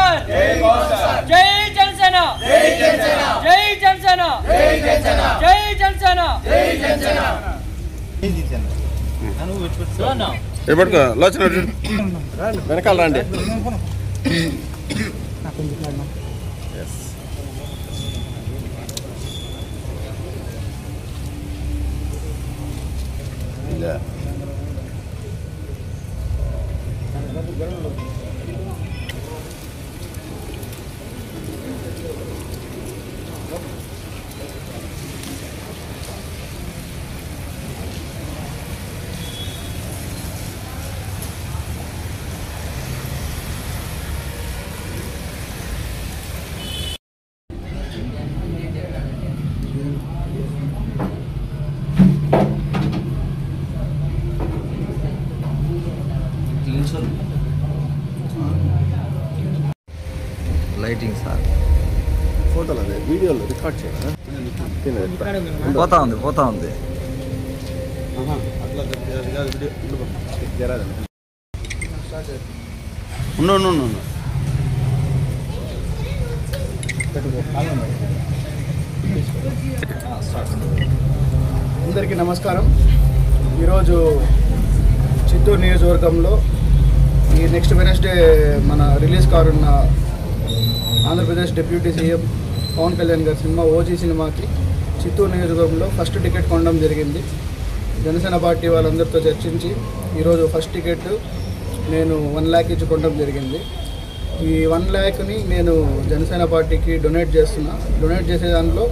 Power జై జనసేన జై జనసేన జై జనసేన వెనకాల రండి. లైటింగ్ సార్ ఫోటోలు అదే వీడియోలో రికార్డ్ చేయాలి. పోతా ఉంది అందరికీ నమస్కారం. ఈరోజు చిత్తూరు నియోజకవర్గంలో ఈ నెక్స్ట్ వెనస్డే మన రిలీజ్ కానున్న ఆంధ్రప్రదేశ్ డిప్యూటీ సీఎం పవన్ కళ్యాణ్ గారి సినిమా ఓజీ సినిమాకి చిత్తూరు నియోజకవర్గంలో ఫస్ట్ టికెట్ కొనడం జరిగింది. జనసేన పార్టీ వాళ్ళందరితో చర్చించి ఈరోజు ఫస్ట్ టికెట్ నేను 1 lakh ఇచ్చి కొనడం జరిగింది. ఈ 1 lakhని నేను జనసేన పార్టీకి డొనేట్ చేసే దాంట్లో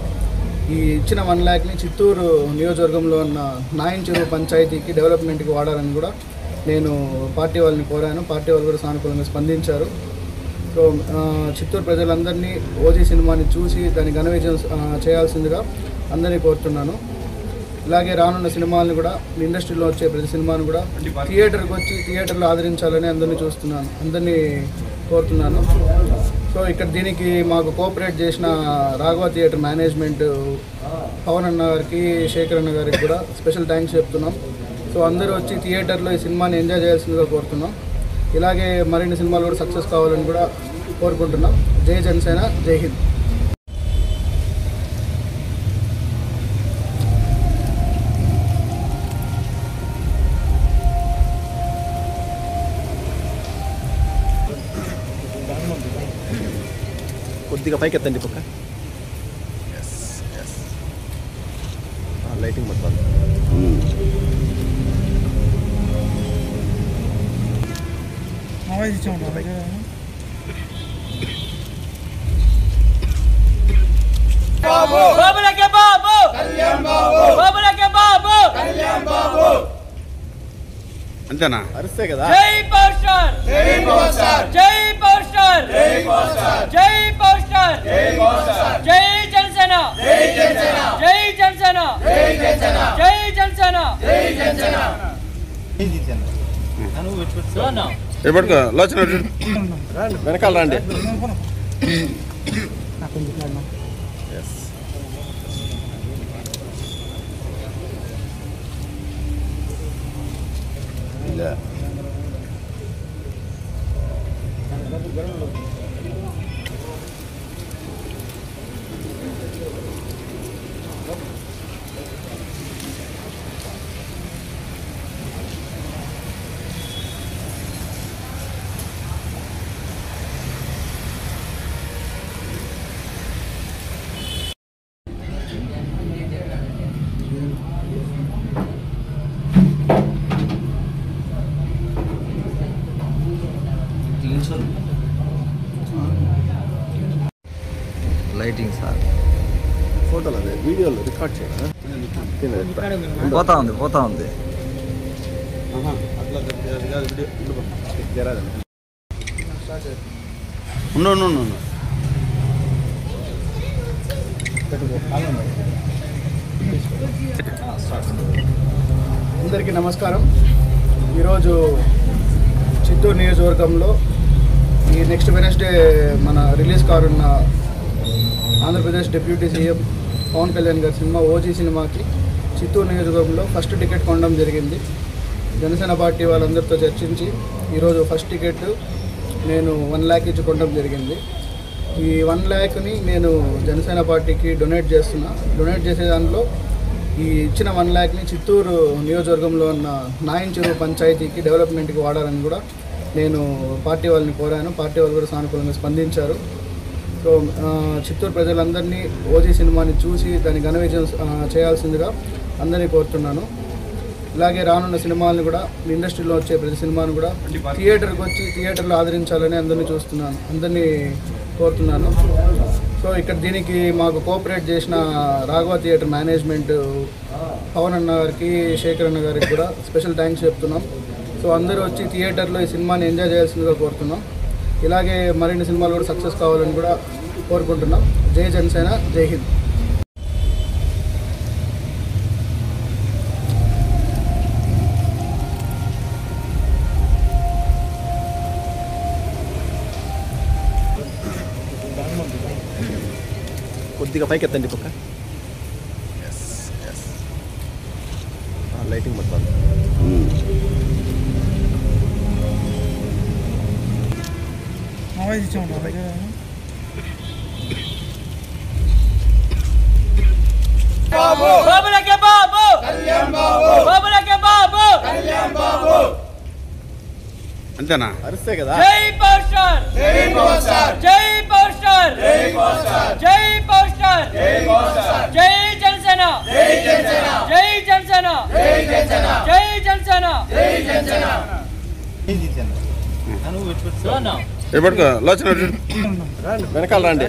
ఈ ఇచ్చిన 1 lakhని చిత్తూరు నియోజకవర్గంలో ఉన్న నాయంచెరువు పంచాయతీకి డెవలప్మెంట్కి వాడాలని కూడా నేను పార్టీ వాళ్ళని కోరాను. పార్టీ వాళ్ళు కూడా సానుకూలంగా స్పందించారు. సో చిత్తూరు ప్రజలందరినీ ఓజీ సినిమాని చూసి దాన్ని ఘన విజయం చేయాల్సిందిగా అందరినీ కోరుతున్నాను. ఇలాగే రానున్న సినిమాలను కూడా ఇండస్ట్రీలో వచ్చే ప్రతి సినిమాను కూడా థియేటర్కి వచ్చి థియేటర్లో ఆదరించాలని అందరినీ కోరుతున్నాను. సో ఇక్కడ దీనికి మాకు కోఆపరేట్ చేసిన రాఘవ థియేటర్ మేనేజ్మెంట్ పవన్ అన్న గారికి, శేఖర్ అన్న గారికి కూడా స్పెషల్ థ్యాంక్స్ చెప్తున్నాం. సో అందరూ వచ్చి థియేటర్లో ఈ సినిమాని ఎంజాయ్ చేయాల్సిందిగా కోరుతున్నాం. ఇలాగే మరిన్ని సినిమాలు కూడా సక్సెస్ కావాలని కూడా కోరుకుంటున్నాం. జై జనసేన, జై హింద్. కొద్దిగా పైకి ఎత్తండి పక్క. లైటింగ్ మొత్తం అంతేనా? అరిస్తే కదా. జై పవర్ స్టార్, జై పవర్ స్టార్, జై పవర్ స్టార్, జై పవర్ స్టార్, జై పవర్ స్టార్, జై పవర్ స్టార్, జై జనసేన, జై జనసేన, జై జనసేన, జై జనసేన, జై జనసేన, జై జనసేన. వెనకాల రండి. లైటింగ్ సార్ ఫోటోలు అదే వీడియోలో రికార్డ్ చేయాలి. పోతా ఉంది అందరికీ నమస్కారం. ఈరోజు చిత్తూరు నియోజకవర్గంలో ఈ నెక్స్ట్ వెనస్డే మన రిలీజ్ కానున్న ఆంధ్రప్రదేశ్ డిప్యూటీ సీఎం పవన్ కళ్యాణ్ గారి సినిమా ఓజీ సినిమాకి చిత్తూరు నియోజకవర్గంలో ఫస్ట్ టికెట్ కొనడం జరిగింది. జనసేన పార్టీ వాళ్ళందరితో చర్చించి ఈరోజు ఫస్ట్ టికెట్ నేను 1 lakh ఇచ్చి కొనడం జరిగింది. ఈ 1 lakని నేను జనసేన పార్టీకి డొనేట్ చేస్తున్నా. డొనేట్ చేసే దాంట్లో ఈ ఇచ్చిన 1 lakని చిత్తూరు నియోజకవర్గంలో ఉన్న నాయంచెరువు పంచాయతీకి డెవలప్మెంట్కి వాడాలని కూడా నేను పార్టీ వాళ్ళని కోరాను. పార్టీ వాళ్ళు కూడా సానుకూలంగా స్పందించారు. సో చిత్తూరు ప్రజలందరినీ ఓజీ సినిమాని చూసి దాన్ని ఘన విజయం చేయాల్సిందిగా అందరినీ కోరుతున్నాను. ఇలాగే రానున్న సినిమాలను కూడా ఇండస్ట్రీలో వచ్చే ప్రతి సినిమాను కూడా థియేటర్కి వచ్చి థియేటర్లో ఆదరించాలని అందరినీ కోరుతున్నాను. సో ఇక్కడ దీనికి మాకు కోఆపరేట్ చేసిన రాఘవ థియేటర్ మేనేజ్మెంట్ పవన్ అన్న గారికి, శేఖర్ అన్న గారికి కూడా స్పెషల్ థ్యాంక్స్ చెప్తున్నాం. సో అందరూ వచ్చి థియేటర్లో ఈ సినిమాని ఎంజాయ్ చేయాల్సిందిగా కోరుతున్నాం. ఇలాగే మరిన్ని సినిమాలు కూడా సక్సెస్ కావాలని కూడా కోరుకుంటున్నాం. జై జనసేన, జై హింద్. కొద్దిగా పైకి ఎత్తండి పక్క. లైటింగ్ మొత్తం బాబులకే బాబు కళ్యాణ్ బాబు, బాబులకే బాబు కళ్యాణ్ బాబు. అంతేనా? అరిస్తే కదా. జై పవర్ స్టార్, జై పవర్ స్టార్, జై పవర్ స్టార్, జై పవర్ స్టార్, జై పవర్ స్టార్, జై పవర్ స్టార్, జై జనసేన, జై జనసేన, జై జనసేన, జై జనసేన, జై జనసేన, జై జనసేన, జై జనసేన. ఎప్పటికో లోచన వెనకాల రండి.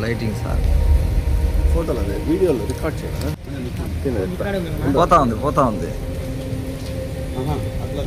Lighting sir. ఫోటోలు అదే వీడియోలో రికార్డ్ చేయనా? పోతా ఉంది. అట్లా